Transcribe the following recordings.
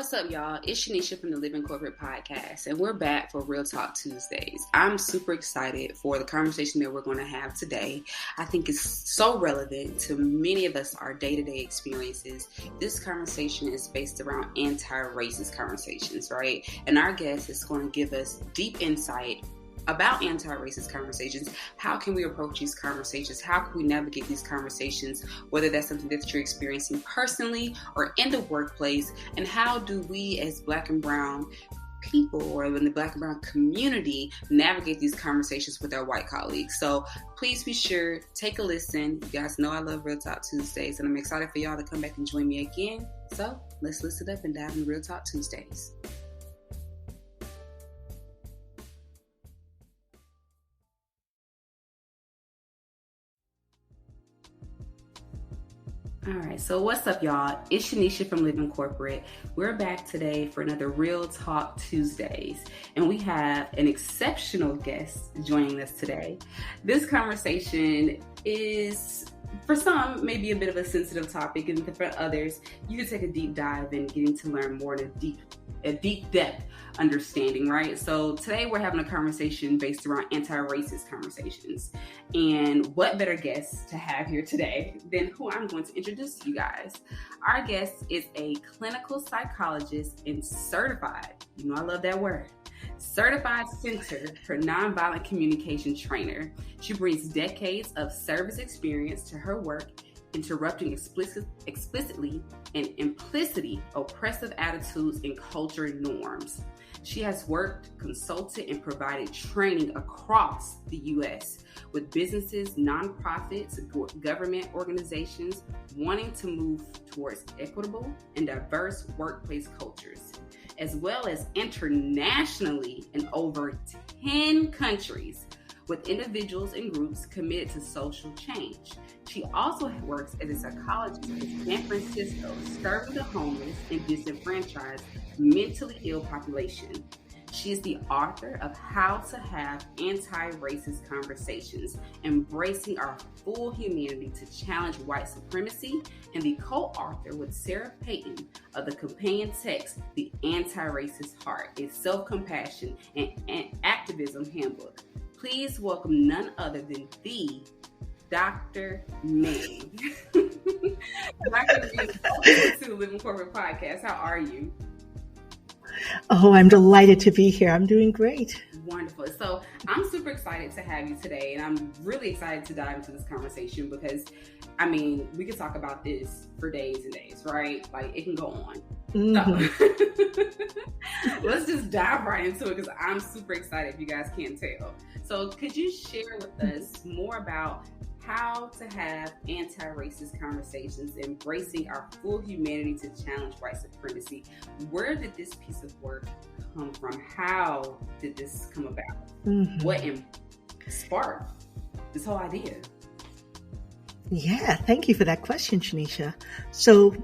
What's up, y'all? It's Sheneisha from the Living Corporate Podcast, and we're back for Real Talk Tuesdays. I'm super excited for the conversation that we're going to have today. I think it's so relevant to many of us, our day-to-day experiences. This conversation is based around anti-racist conversations, right? And our guest is going to give us deep insight about anti-racist conversations. How can we approach these conversations? How can we navigate these conversations, whether that's something that you're experiencing personally or in the workplace? And how do we as Black and Brown people or in the Black and Brown community navigate these conversations with our white colleagues? So please be sure, take a listen. You guys know I love Real Talk Tuesdays, and I'm excited for y'all to come back and join me again. So let's listen up and dive into Real Talk Tuesdays. All right, so what's up, y'all? It's Sheneisha from Living Corporate. We're back today for another Real Talk Tuesdays, and we have an exceptional guest joining us today. This conversation is, for some, maybe a bit of a sensitive topic, and for others, you can take a deep dive in getting to learn more in a deep depth understanding, right? So today we're having a conversation based around anti-racist conversations. And what better guest to have here today than who I'm going to introduce to you guys. Our guest is a clinical psychologist and certified, you know I love that word, certified Center for Nonviolent Communication trainer. She brings decades of service experience to her work, interrupting explicitly and implicitly oppressive attitudes and culture norms. She has worked, consulted, and provided training across the U.S. with businesses, nonprofits, government organizations wanting to move towards equitable and diverse workplace cultures, as well as internationally in over 10 countries with individuals and groups committed to social change. She also works as a psychologist in San Francisco, serving the homeless and disenfranchised mentally ill population. She is the author of How to Have Anti-Racist Conversations, Embracing Our Full Humanity to Challenge White Supremacy, and the co-author with Sarah Payton of the companion text, The Anti-Racist Heart, a self-compassion and activism handbook. Please welcome none other than the Dr. Manning. Dr. Manning, welcome to the Living Corporate Podcast. How are you? Oh, I'm delighted to be here. I'm doing great. Wonderful. So I'm super excited to have you today, and I'm really excited to dive into this conversation because, I mean, we could talk about this for days and days, right? Like, it can go on. Mm-hmm. So let's just dive right into it because I'm super excited if you guys can't tell. So could you share with us more about how to have anti-racist conversations, embracing our full humanity to challenge white supremacy? Where did this piece of work come from? How did this come about? Mm-hmm. What sparked this whole idea? Yeah, thank you for that question, Sheneisha. So,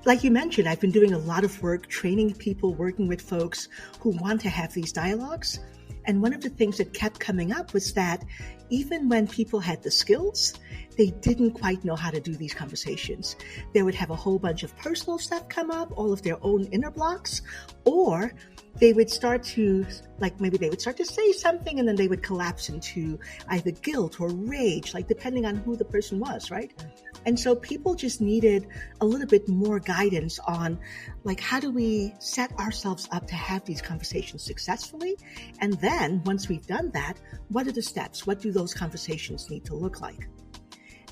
like you mentioned, I've been doing a lot of work training people, working with folks who want to have these dialogues. And one of the things that kept coming up was that even when people had the skills, they didn't quite know how to do these conversations. They would have a whole bunch of personal stuff come up, all of their own inner blocks, or they would start to, maybe they would start to say something and then they would collapse into either guilt or rage, depending on who the person was, right? And so people just needed a little bit more guidance on, how do we set ourselves up to have these conversations successfully? And then once we've done that, what are the steps? What do those conversations need to look like?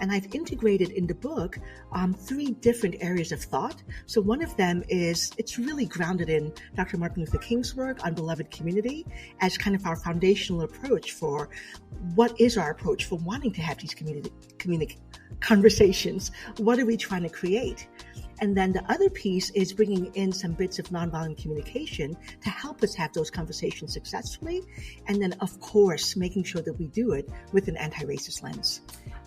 And I've integrated in the book 3 different areas of thought. So one of them is, it's really grounded in Dr. Martin Luther King's work on beloved community as kind of our foundational approach for what is our approach for wanting to have these community conversations. What are we trying to create? And then the other piece is bringing in some bits of nonviolent communication to help us have those conversations successfully. And then, of course, making sure that we do it with an anti-racist lens.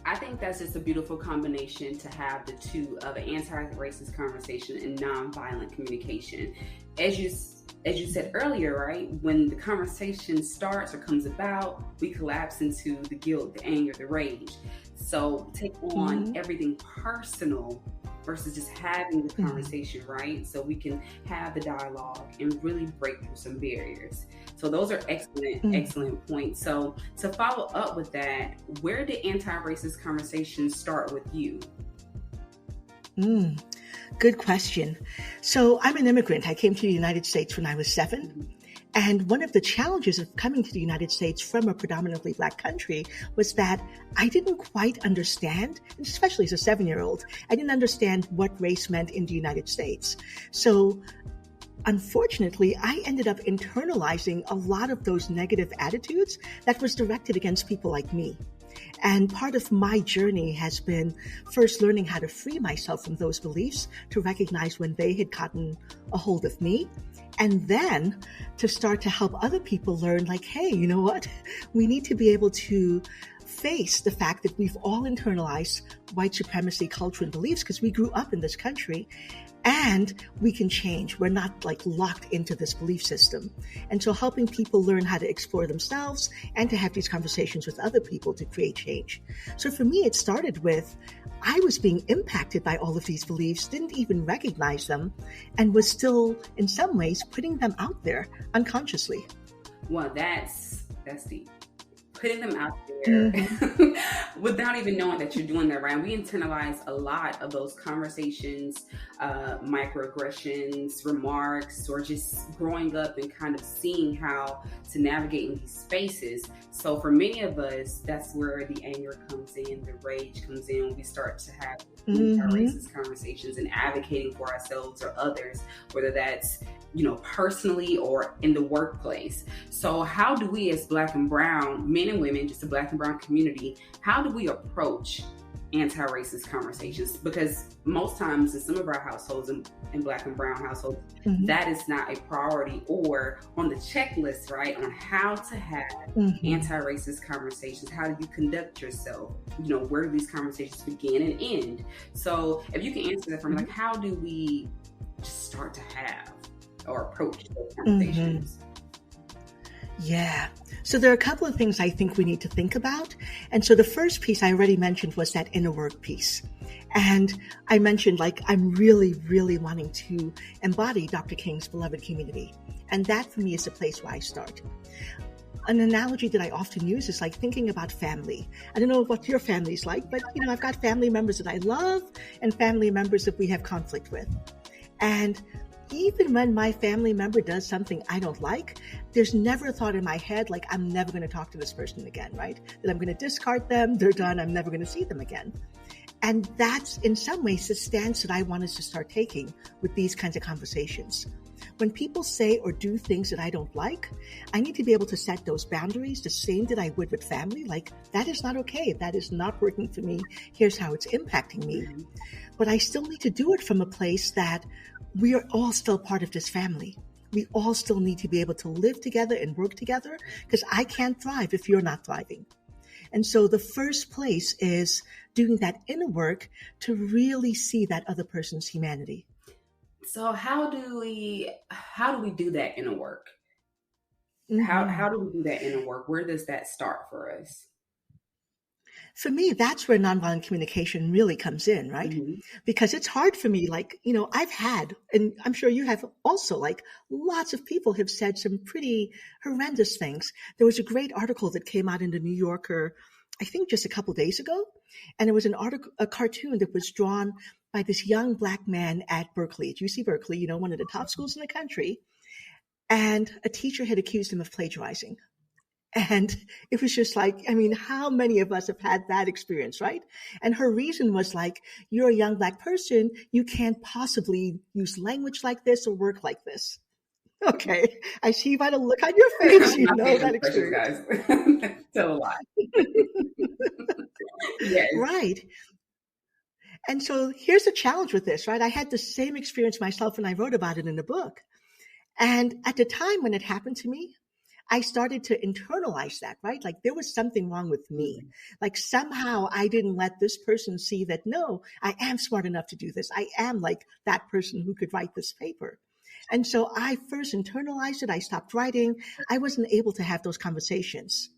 I think that's just a beautiful combination to have the two of an anti-racist conversation and nonviolent communication. As you said earlier, right, when the conversation starts or comes about, we collapse into the guilt, the anger, the rage. So take on everything personal versus just having the conversation, right? So we can have the dialogue and really break through some barriers. So those are excellent points. So to follow up with that, where did anti-racist conversations start with you? Good question. So I'm an immigrant. I came to the United States when I was 7. And one of the challenges of coming to the United States from a predominantly Black country was that I didn't quite understand, especially as a 7-year-old, I didn't understand what race meant in the United States. So unfortunately, I ended up internalizing a lot of those negative attitudes that was directed against people like me. And part of my journey has been first learning how to free myself from those beliefs, to recognize when they had gotten a hold of me, and then to start to help other people learn, like, hey, you know what? We need to be able to face the fact that we've all internalized white supremacy culture and beliefs because we grew up in this country. And we can change. We're not like locked into this belief system. And so helping people learn how to explore themselves and to have these conversations with other people to create change. So for me, it started with, I was being impacted by all of these beliefs, didn't even recognize them, and was still in some ways putting them out there unconsciously. Well, that's deep. Putting them out there without even knowing that you're doing that, right? We internalize a lot of those conversations, microaggressions, remarks, or just growing up and kind of seeing how to navigate in these spaces. So for many of us, that's where the anger comes in, the rage comes in, when we start to have racist conversations and advocating for ourselves or others, whether that's personally or in the workplace. So how do we as Black and Brown men and women, just the Black and Brown community, how do we approach anti-racist conversations? Because most times in some of our households, in Black and Brown households, that is not a priority or on the checklist, right? On how to have anti-racist conversations. How do you conduct yourself? Where do these conversations begin and end? So if you can answer that for me, like, how do we just start to have or approach those conversations? Yeah. So there are a couple of things I think we need to think about. And so the first piece I already mentioned was that inner work piece. And I mentioned, like, I'm really, really wanting to embody Dr. King's beloved community. And that for me is the place where I start. An analogy that I often use is like thinking about family. I don't know what your family's like, but I've got family members that I love and family members that we have conflict with. And even when my family member does something I don't like, there's never a thought in my head like, I'm never going to talk to this person again, right? That I'm going to discard them, they're done, I'm never going to see them again. And that's in some ways the stance that I want us to start taking with these kinds of conversations. When people say or do things that I don't like, I need to be able to set those boundaries the same that I would with family. Like, that is not okay. That is not working for me. Here's how it's impacting me. But I still need to do it from a place that we are all still part of this family. We all still need to be able to live together and work together, because I can't thrive if you're not thriving. And so the first place is doing that inner work to really see that other person's humanity. So how do we do that inner work? How do we do that inner work? Where does that start for us? For me, that's where nonviolent communication really comes in, right? Because it's hard for me, like, I've had, and I'm sure you have also, like, lots of people have said some pretty horrendous things. There was a great article that came out in the New Yorker, I think just a couple days ago. And it was a cartoon that was drawn by this young Black man at Berkeley, at UC Berkeley, one of the top schools in the country. And a teacher had accused him of plagiarizing. And it was just like, how many of us have had that experience, right? And her reason was like, you're a young Black person. You can't possibly use language like this or work like this. Okay. I see by the look on your face, that experience. Guys. So a lot. Yes. Right. And so here's the challenge with this, right? I had the same experience myself and I wrote about it in the book. And at the time when it happened to me, I started to internalize that, right? Like there was something wrong with me. Like somehow I didn't let this person see that, no, I am smart enough to do this. I am like that person who could write this paper. And so I first internalized it. I stopped writing. I wasn't able to have those conversations.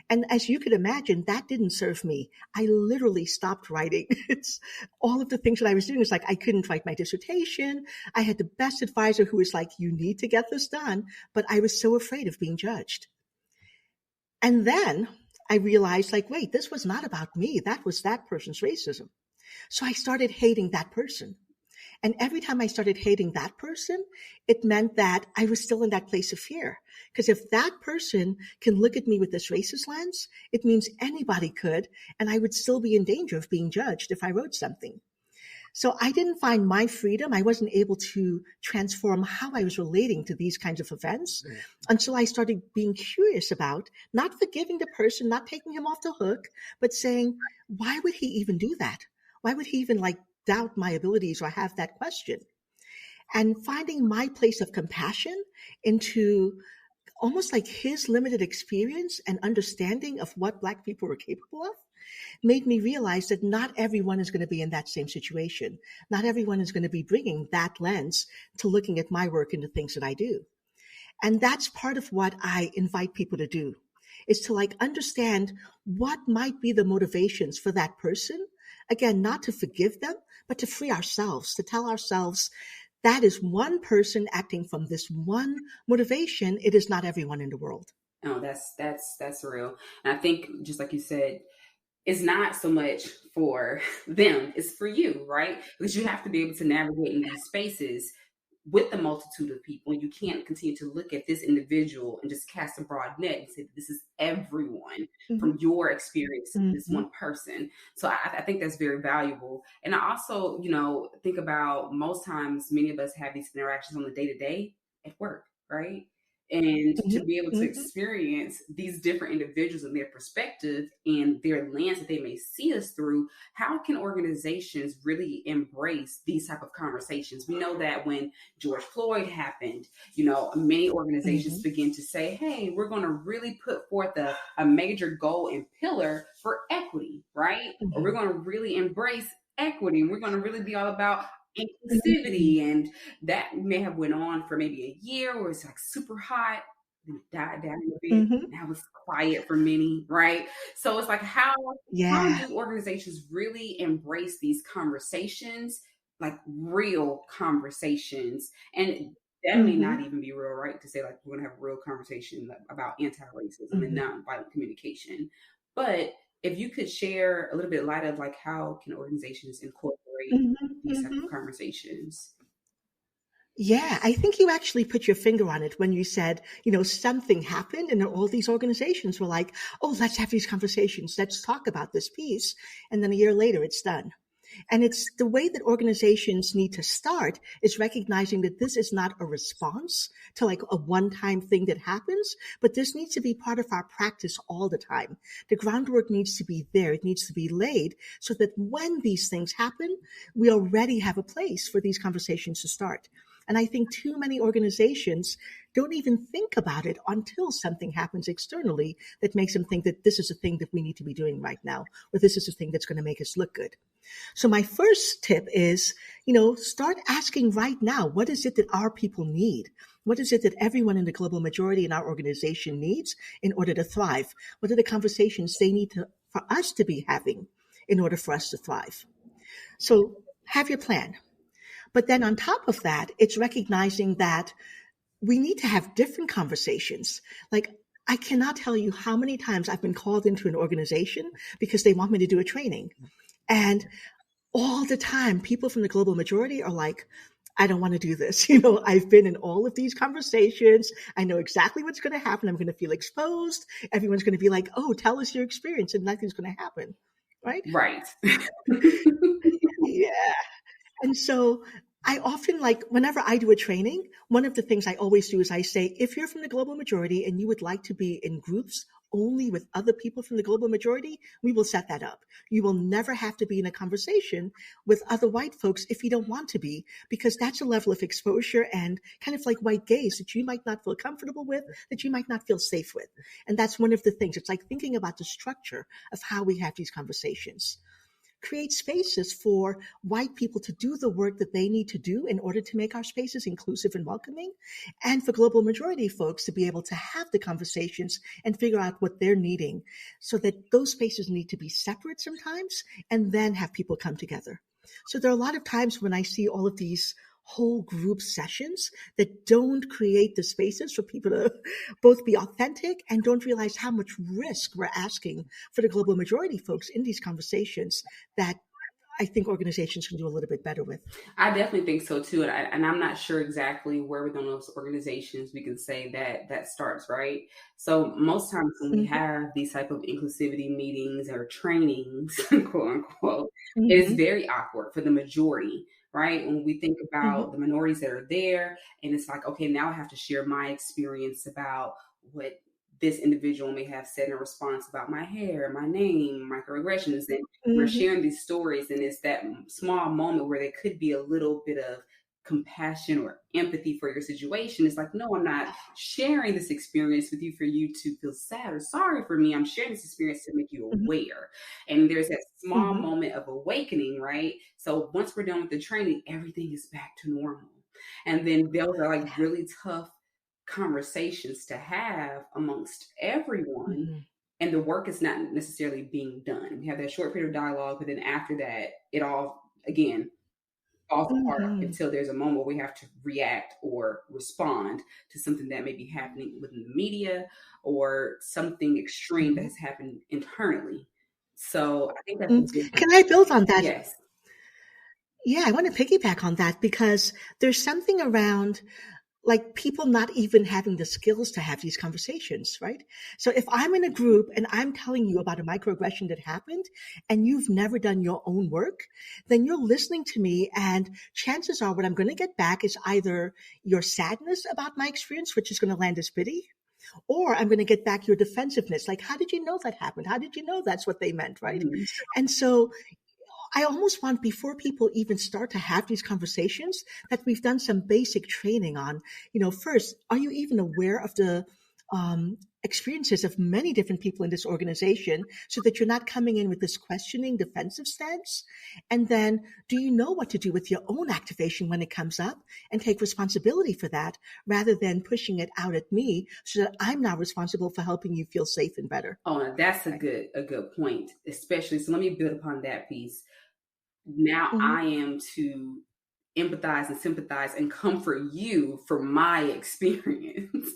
And as you could imagine, that didn't serve me. I literally stopped writing. It's all of the things that I was doing. It's like I couldn't write my dissertation. I had the best advisor who was like, you need to get this done. But I was so afraid of being judged. And then I realized, like, wait, this was not about me. That was that person's racism. So I started hating that person. And every time I started hating that person, it meant that I was still in that place of fear. Because if that person can look at me with this racist lens, it means anybody could, and I would still be in danger of being judged if I wrote something. So I didn't find my freedom. I wasn't able to transform how I was relating to these kinds of events until I started being curious about not forgiving the person, not taking him off the hook, but saying, why would he even do that? Why would he even doubt my abilities or have that question? And finding my place of compassion into almost like his limited experience and understanding of what Black people were capable of made me realize that not everyone is going to be in that same situation. Not everyone is going to be bringing that lens to looking at my work and the things that I do. And that's part of what I invite people to do, is to understand what might be the motivations for that person. Again, not to forgive them, but to free ourselves, to tell ourselves that is one person acting from this one motivation. It is not everyone in the world. Oh, that's real. And I think, just like you said, it's not so much for them, it's for you, right? Because you have to be able to navigate in these spaces with the multitude of people. You can't continue to look at this individual and just cast a broad net and say, this is everyone from your experience, this one person. So I think that's very valuable. And I also, think about most times, many of us have these interactions on the day-to-day at work, right? And to be able to experience these different individuals and their perspective and their lens that they may see us through, how can organizations really embrace these type of conversations? We know that when George Floyd happened, many organizations begin to say, hey, we're going to really put forth a major goal and pillar for equity, right? Or we're going to really embrace equity, and we're going to really be all about inclusivity. And that may have went on for maybe a year where it's super hot, then it died down a bit. Now it's quiet for many, right? So it's how do organizations really embrace these conversations, like real conversations? And that may not even be real, right? To say we're gonna have a real conversation about anti-racism and nonviolent communication. But if you could share a little bit light of how can organizations incorporate these type of conversations? Yeah, I think you actually put your finger on it when you said, something happened and all these organizations were like, oh, let's have these conversations. Let's talk about this piece. And then a year later, it's done. And it's the way that organizations need to start is recognizing that this is not a response to a one-time thing that happens, but this needs to be part of our practice all the time. The groundwork needs to be there. It needs to be laid so that when these things happen, we already have a place for these conversations to start. And I think too many organizations don't even think about it until something happens externally that makes them think that this is a thing that we need to be doing right now, or this is a thing that's going to make us look good. So my first tip is, start asking right now, what is it that our people need? What is it that everyone in the global majority in our organization needs in order to thrive? What are the conversations they need for us to be having in order for us to thrive? So have your plan. But then on top of that, it's recognizing that we need to have different conversations. I cannot tell you how many times I've been called into an organization because they want me to do a training. And all the time, people from the global majority are like, I don't want to do this. I've been in all of these conversations. I know exactly what's going to happen. I'm going to feel exposed. Everyone's going to be like, oh, tell us your experience, and nothing's going to happen. Right? Right. Yeah. And so I often whenever I do a training, one of the things I always do is I say, if you're from the global majority and you would like to be in groups only with other people from the global majority, we will set that up. You will never have to be in a conversation with other white folks if you don't want to be, because that's a level of exposure and kind of white gaze that you might not feel comfortable with, that you might not feel safe with. And that's one of the things. It's thinking about the structure of how we have these conversations. create spaces for white people to do the work that they need to do in order to make our spaces inclusive and welcoming, and for global majority folks to be able to have the conversations and figure out what they're needing, so that those spaces need to be separate sometimes and then have people come together. So there are a lot of times when I see all of these whole group sessions that don't create the spaces for people to both be authentic and don't realize how much risk we're asking for the global majority folks in these conversations that I think organizations can do a little bit better with. I definitely think so too, and I'm not sure exactly where within those organizations we can say that that starts, right? So most times when we Mm-hmm. have these type of inclusivity meetings or trainings, quote unquote, it is Mm-hmm. very awkward for the majority, right? When we think Mm-hmm. about the minorities that are there, and it's like, okay, now I have to share my experience about what this individual may have said in response about my hair, my name, microaggressions, and we're Mm-hmm. sharing these stories, and it's that small moment where there could be a little bit of compassion or empathy for your situation. It's like, no, I'm not sharing this experience with you for you to feel sad or sorry for me. I'm sharing this experience to make you aware. And there's that small Mm-hmm. moment of awakening, right? So once we're done with the training, everything is back to normal. And then those are like really tough conversations to have amongst everyone, Mm-hmm. and the work is not necessarily being done. We have that short period of dialogue, but then after that, it all again falls apart Mm-hmm. until there's a moment where we have to react or respond to something that may be happening within the media or something extreme that Mm-hmm. has happened internally. So I think that's a Mm. big Can I build on that? yes. Yeah, I want to piggyback on that because there's something around like people not even having the skills to have these conversations, right? So if I'm in a group and I'm telling you about a microaggression that happened and you've never done your own work, then you're listening to me, and chances are what I'm going to get back is either your sadness about my experience, which is going to land as pity, or I'm going to get back your defensiveness. Like, how did you know that happened? How did you know that's what they meant, right? Mhm. And so I almost want, before people even start to have these conversations, that we've done some basic training on, first, are you even aware of the experiences of many different people in this organization, so that you're not coming in with this questioning defensive stance? And then, do you know what to do with your own activation when it comes up, and take responsibility for that, rather than pushing it out at me so that I'm now responsible for helping you feel safe and better? Oh, now that's Right. a good point, especially. So let me build upon that piece. Now Mm-hmm. I am to empathize and sympathize and comfort you for my experience.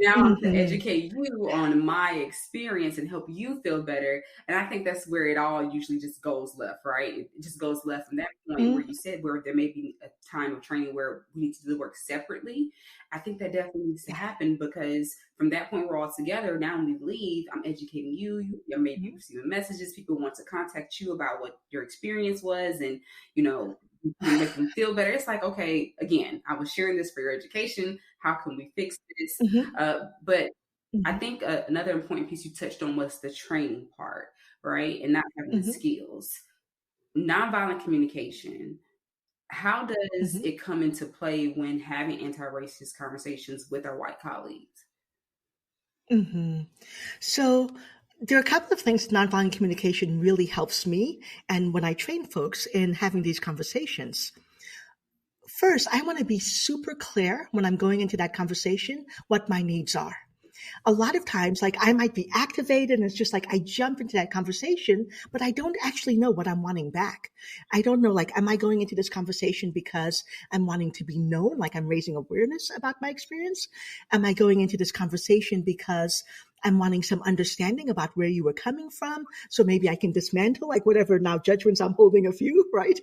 Now I'm to Mm-hmm. educate you on my experience and help you feel better. And I think that's where it all usually just goes left, right? It just goes left from that point where you said where there may be a time of training where we need to do the work separately. I think that definitely needs to Yeah. happen, because from that point we're all together. Now when we leave, I'm educating you. You may be Mm-hmm. receiving messages. People want to contact you about what your experience was, and you know, make them feel better. It's like, okay, again, I was sharing this for your education. How can we fix this? Mm-hmm. But I Mm-hmm. think another important piece you touched on was the training part, right? And not having the Mm-hmm. skills. Nonviolent communication. How does Mm-hmm. it come into play when having anti-racist conversations with our white colleagues? Mm-hmm. So there are a couple of things nonviolent communication really helps me, and when I train folks in having these conversations. First, I want to be super clear when I'm going into that conversation what my needs are. A lot of times, like, I might be activated and it's just like I jump into that conversation, but I don't actually know what I'm wanting back. I don't know, like, am I going into this conversation because I'm wanting to be known, like I'm raising awareness about my experience? Am I going into this conversation because I'm wanting some understanding about where you were coming from? So maybe I can dismantle like whatever now judgments I'm holding of you, right?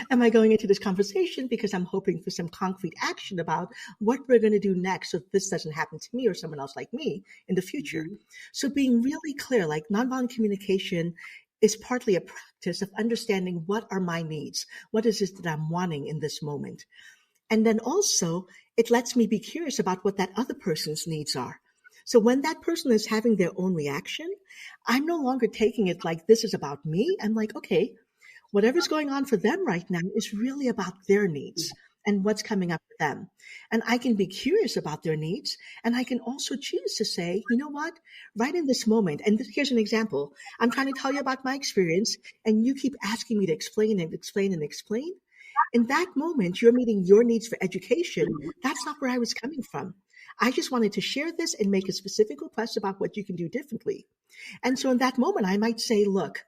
Am I going into this conversation because I'm hoping for some concrete action about what we're going to do next so this doesn't happen to me or someone else like me in the future? Mhm. So being really clear, like nonviolent communication is partly a practice of understanding what are my needs? What is it that I'm wanting in this moment? And then also it lets me be curious about what that other person's needs are. So when that person is having their own reaction, I'm no longer taking it like this is about me. I'm like, okay, whatever's going on for them right now is really about their needs. and what's coming up for them. And I can be curious about their needs. And I can also choose to say, you know what, right in this moment, and here's an example. I'm trying to tell you about my experience, and you keep asking me to explain and explain and explain. In that moment, you're meeting your needs for education. That's not where I was coming from. I just wanted to share this and make a specific request about what you can do differently. And so in that moment, I might say, look,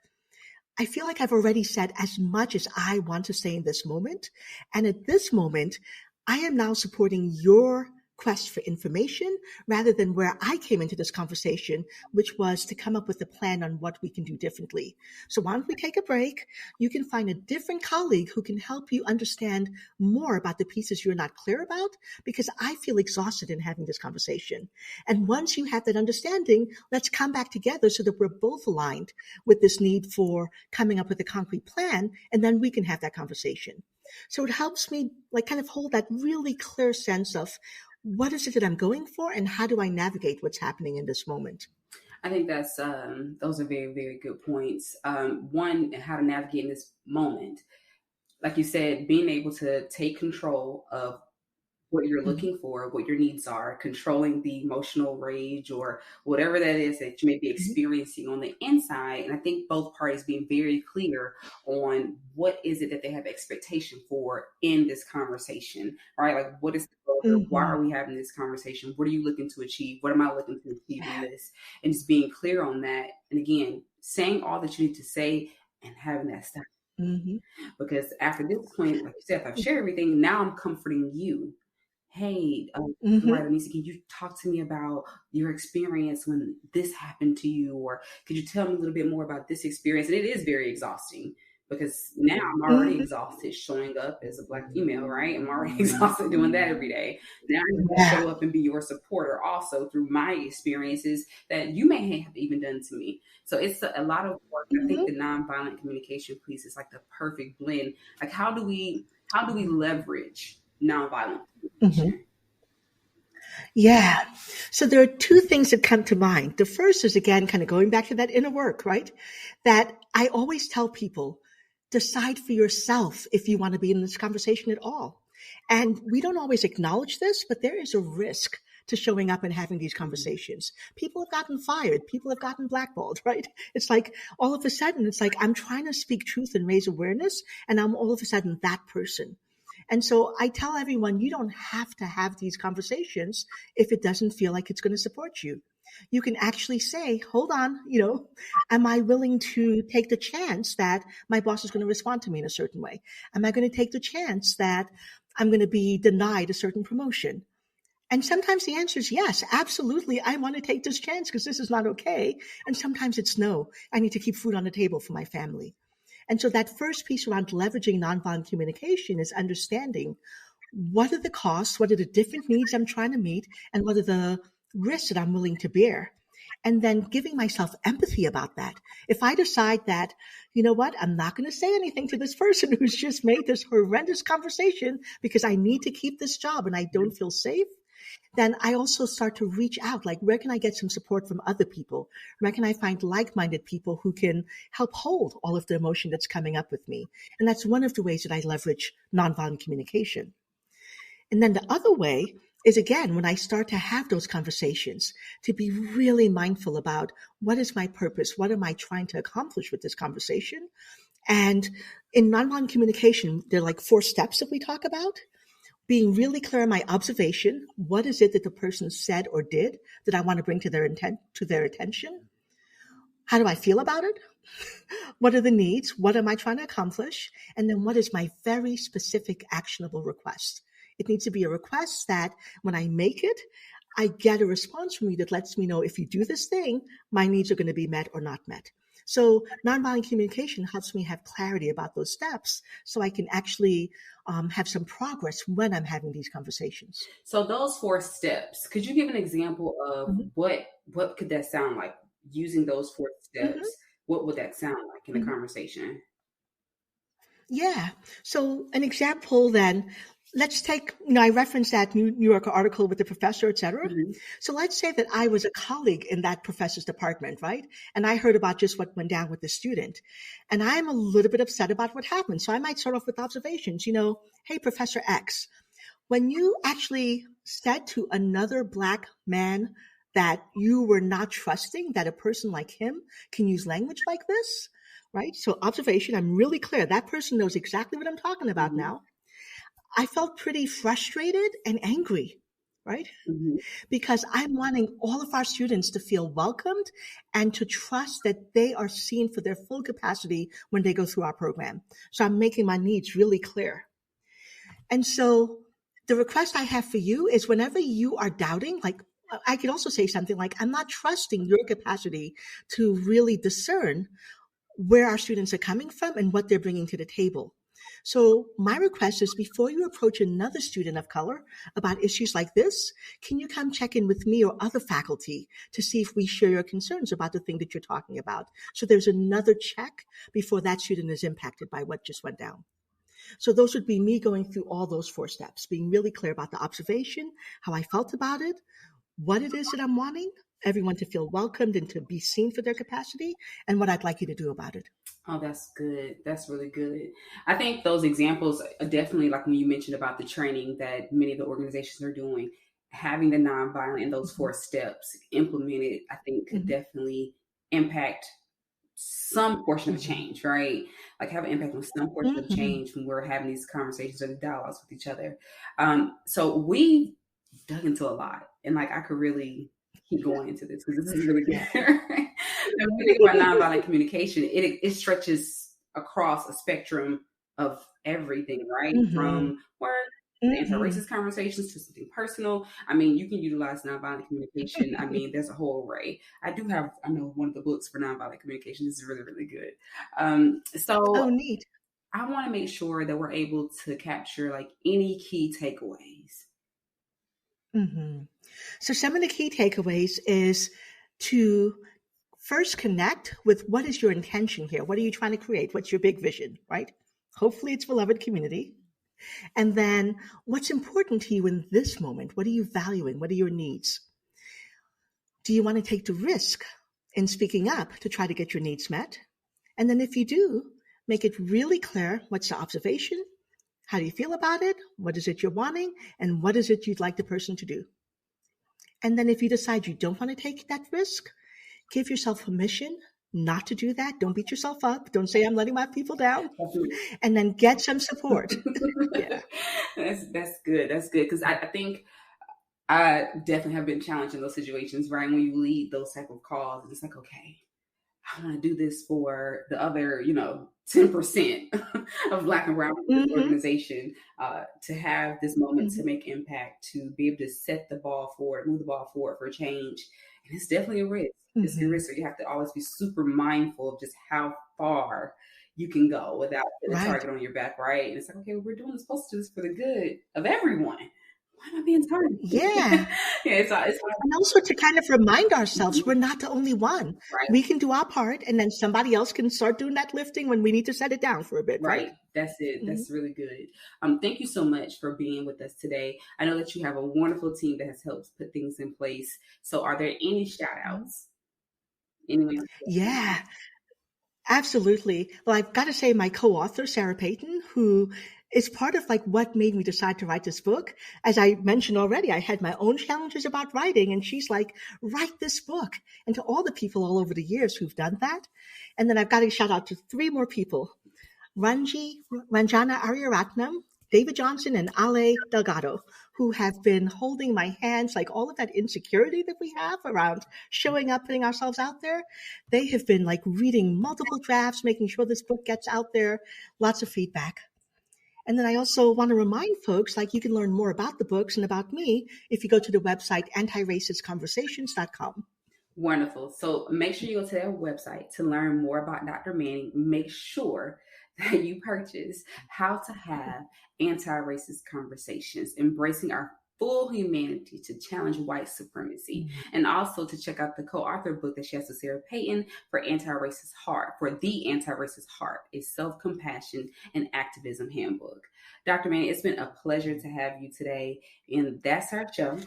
I feel like I've already said as much as I want to say in this moment. And at this moment, I am now supporting your quest for information rather than where I came into this conversation, which was to come up with a plan on what we can do differently. So why don't we take a break? You can find a different colleague who can help you understand more about the pieces you're not clear about, because I feel exhausted in having this conversation. And once you have that understanding, let's come back together so that we're both aligned with this need for coming up with a concrete plan, and then we can have that conversation. So it helps me like kind of hold that really clear sense of what is it that I'm going for and how do I navigate what's happening in this moment. I think that's those are very, very good points. One, how to navigate in this moment. Like you said, being able to take control of what you're Mm-hmm. looking for, what your needs are, controlling the emotional rage or whatever that is that you may be Mm-hmm. experiencing on the inside. And I think both parties being very clear on what is it that they have expectation for in this conversation, right? Like, what is the goal here? Why Mm-hmm. are we having this conversation? What are you looking to achieve? What am I looking to achieve in Yeah. this? And just being clear on that. And again, saying all that you need to say and having that stuff. Mm-hmm. Because after this point, like you said, if I've shared everything, now I'm comforting you. Hey, Mm-hmm. right, Anissa, can you talk to me about your experience when this happened to you? Or could you tell me a little bit more about this experience? And it is very exhausting because now I'm already Mm-hmm. exhausted showing up as a Black female, right? I'm already exhausted doing that every day. Now I need to Yeah. show up and be your supporter also through my experiences that you may have even done to me. So it's a lot of work. I think Mm-hmm. the nonviolent communication piece is like the perfect blend. Like how do we leverage nonviolent Mm-hmm. communication? Yeah. So there are two things that come to mind. The first is again, kind of going back to that inner work, right? That I always tell people, decide for yourself if you want to be in this conversation at all. And we don't always acknowledge this, but there is a risk to showing up and having these conversations. People have gotten fired. People have gotten blackballed, right? It's like all of a sudden, it's like I'm trying to speak truth and raise awareness, and I'm all of a sudden that person. And so I tell everyone, you don't have to have these conversations if it doesn't feel like it's going to support you. You can actually say, hold on, am I willing to take the chance that my boss is going to respond to me in a certain way? Am I going to take the chance that I'm going to be denied a certain promotion? And sometimes the answer is yes, absolutely. I want to take this chance because this is not okay. And sometimes it's no. I need to keep food on the table for my family. And so that first piece around leveraging nonviolent communication is understanding what are the costs, what are the different needs I'm trying to meet, and what are the risks that I'm willing to bear. And then giving myself empathy about that. If I decide that, you know what, I'm not going to say anything to this person who's just made this horrendous conversation because I need to keep this job and I don't feel safe, then I also start to reach out, like, where can I get some support from other people? Where can I find like-minded people who can help hold all of the emotion that's coming up with me? And that's one of the ways that I leverage nonviolent communication. And then the other way is again, when I start to have those conversations, to be really mindful about what is my purpose? What am I trying to accomplish with this conversation? And in nonviolent communication, there are like 4 steps that we talk about. Being really clear on my observation. What is it that the person said or did that I want to bring to their attention? How do I feel about it? What are the needs? What am I trying to accomplish? And then what is my very specific actionable request? It needs to be a request that when I make it, I get a response from you that lets me know if you do this thing, my needs are going to be met or not met. So nonviolent communication helps me have clarity about those steps so I can actually have some progress when I'm having these conversations. So those 4 steps, could you give an example of Mhm. what could that sound like? Using those 4 Mhm. steps, what would that sound like in a Mhm. conversation? Yeah. So an example then, let's take, I referenced that New Yorker article with the professor, et cetera. Mm-hmm. So let's say that I was a colleague in that professor's department, right? And I heard about just what went down with the student. And I'm a little bit upset about what happened. So I might start off with observations, hey, Professor X, when you actually said to another Black man that you were not trusting that a person like him can use language like this, right? So observation, I'm really clear. That person knows exactly what I'm talking about Mm-hmm. now. I felt pretty frustrated and angry, right? Mm-hmm. Because I'm wanting all of our students to feel welcomed and to trust that they are seen for their full capacity when they go through our program. So I'm making my needs really clear. And so the request I have for you is whenever you are doubting, like I could also say something like, I'm not trusting your capacity to really discern where our students are coming from and what they're bringing to the table. So my request is before you approach another student of color about issues like this, can you come check in with me or other faculty to see if we share your concerns about the thing that you're talking about? So there's another check before that student is impacted by what just went down. So those would be me going through all those 4 steps, being really clear about the observation, how I felt about it, what it is that I'm wanting, everyone to feel welcomed and to be seen for their capacity, and what I'd like you to do about it. Oh, that's good. That's really good. I think those examples are definitely like when you mentioned about the training that many of the organizations are doing, having the nonviolent and those 4 steps implemented, I think could Mm-hmm. definitely impact some portion of Mm-hmm. change, right? Like have an impact on some portion of Mm-hmm. change when we're having these conversations or the dialogues with each other. So we dug into a lot, and like I could really keep going into this because this is really good. When we think about nonviolent communication, it stretches across a spectrum of everything, right? Mm-hmm. From work to Mm-hmm. anti-racist conversations to something personal. I mean, you can utilize nonviolent communication. I mean, there's a whole array. I know one of the books for nonviolent communication. This is really, really good. Oh, So neat. I want to make sure that we're able to capture like any key takeaways. Mm-hmm. So some of the key takeaways is to first connect with what is your intention here? What are you trying to create? What's your big vision, right? Hopefully it's beloved community. And then what's important to you in this moment? What are you valuing? What are your needs? Do you want to take the risk in speaking up to try to get your needs met? And then if you do, make it really clear what's the observation, how do you feel about it, what is it you're wanting, and what is it you'd like the person to do. And then if you decide you don't want to take that risk, give yourself permission not to do that. Don't beat yourself up. Don't say I'm letting my people down. And then get some support. Yeah. That's good. That's good because I think I definitely have been challenged in those situations, right? When you lead those type of calls, it's like, okay, I want to do this for the other, 10% of Black and Brown people in this Mm-hmm. organization, to have this moment Mm-hmm. to make impact, to be able to set the ball forward, move the ball forward for change. And it's definitely a risk. It's a Mm-hmm. risk. So you have to always be super mindful of just how far you can go without putting a Right. target on your back, right? And it's like, okay, we're supposed to do this for the good of everyone. Why am I being targeted? Yeah. Yeah, it's And also to kind of remind ourselves we're not the only one. right. We can do our part, and then somebody else can start doing that lifting when we need to set it down for a bit, right? Right. That's it. Mm-hmm. That's really good. Thank you so much for being with us today. I know that you have a wonderful team that has helped put things in place. So are there any shout outs? Anyone? Yeah, absolutely. Well, I've got to say my co-author, Sarah Payton, who is part of like what made me decide to write this book. As I mentioned already, I had my own challenges about writing, and she's like, write this book. And to all the people all over the years who've done that. And then I've got to shout out to 3 more people. Ranjana Aryaratnam, David Johnson, and Ale Delgado, who have been holding my hands, like all of that insecurity that we have around showing up, putting ourselves out there. They have been like reading multiple drafts, making sure this book gets out there, lots of feedback. And then I also want to remind folks, like you can learn more about the books and about me if you go to the website antiracistconversations.com. Wonderful. So make sure you go to their website to learn more about Dr. Manning. Make sure that you purchase How to Have Anti-Racist Conversations, Embracing Our full humanity to challenge white supremacy, and also to check out the co-authored book that she has with Sarah Payton for the Antiracist Heart, a self-compassion and activism handbook. Dr. Manning, it's been a pleasure to have you today, and that's our show.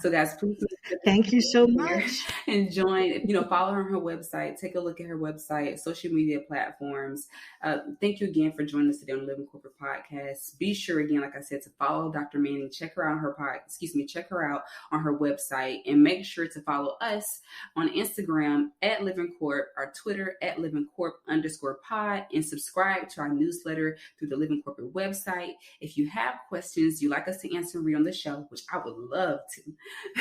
So guys, please thank you so much. And join, follow her on her website, take a look at her website, social media platforms. Thank you again for joining us today on the Living Corporate Podcast. Be sure again, like I said, to follow Dr. Manning, check her out on her website, and make sure to follow us on Instagram at Living Corp, our Twitter at LivingCorp_pod, and subscribe to our newsletter through the Living Corporate website. If you have questions you'd like us to answer and read on the show, which I would love to,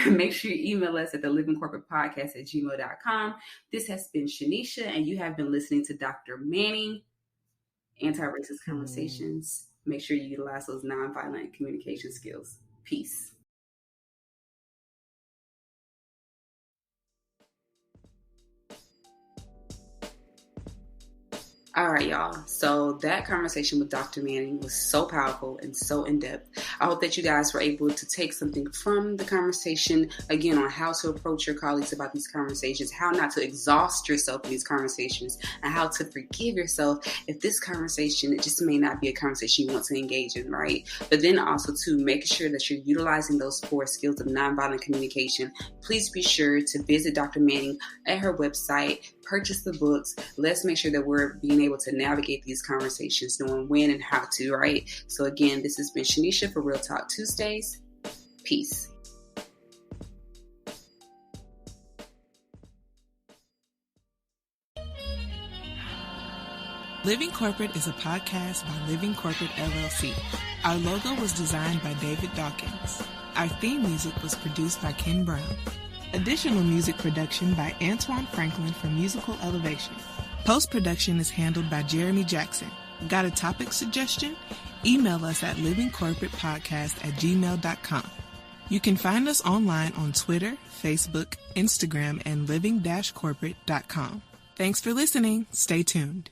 make sure you email us at the livingcorporatepodcast@gmail.com. This has been Sheneisha, and you have been listening to Dr. Manning, Anti-Racist Conversations. Make sure you utilize those nonviolent communication skills. Peace. All right, y'all. So that conversation with Dr. Manning was so powerful and so in-depth. I hope that you guys were able to take something from the conversation, again, on how to approach your colleagues about these conversations, how not to exhaust yourself in these conversations, and how to forgive yourself if this conversation, it just may not be a conversation you want to engage in, right? But then also to make sure that you're utilizing those 4 skills of nonviolent communication. Please be sure to visit Dr. Manning at her website, purchase the books. Let's make sure that we're being able to navigate these conversations, knowing when and how to, right? So again, this has been Sheneisha for Real Talk Tuesdays. Peace. Living Corporate is a podcast by Living Corporate LLC. Our logo was designed by David Dawkins. Our theme music was produced by Ken Brown. Additional music production by Antoine Franklin from Musical Elevation. Post-production is handled by Jeremy Jackson. Got a topic suggestion? Email us at livingcorporatepodcast@gmail.com. You can find us online on Twitter, Facebook, Instagram, and living-corporate.com. Thanks for listening. Stay tuned.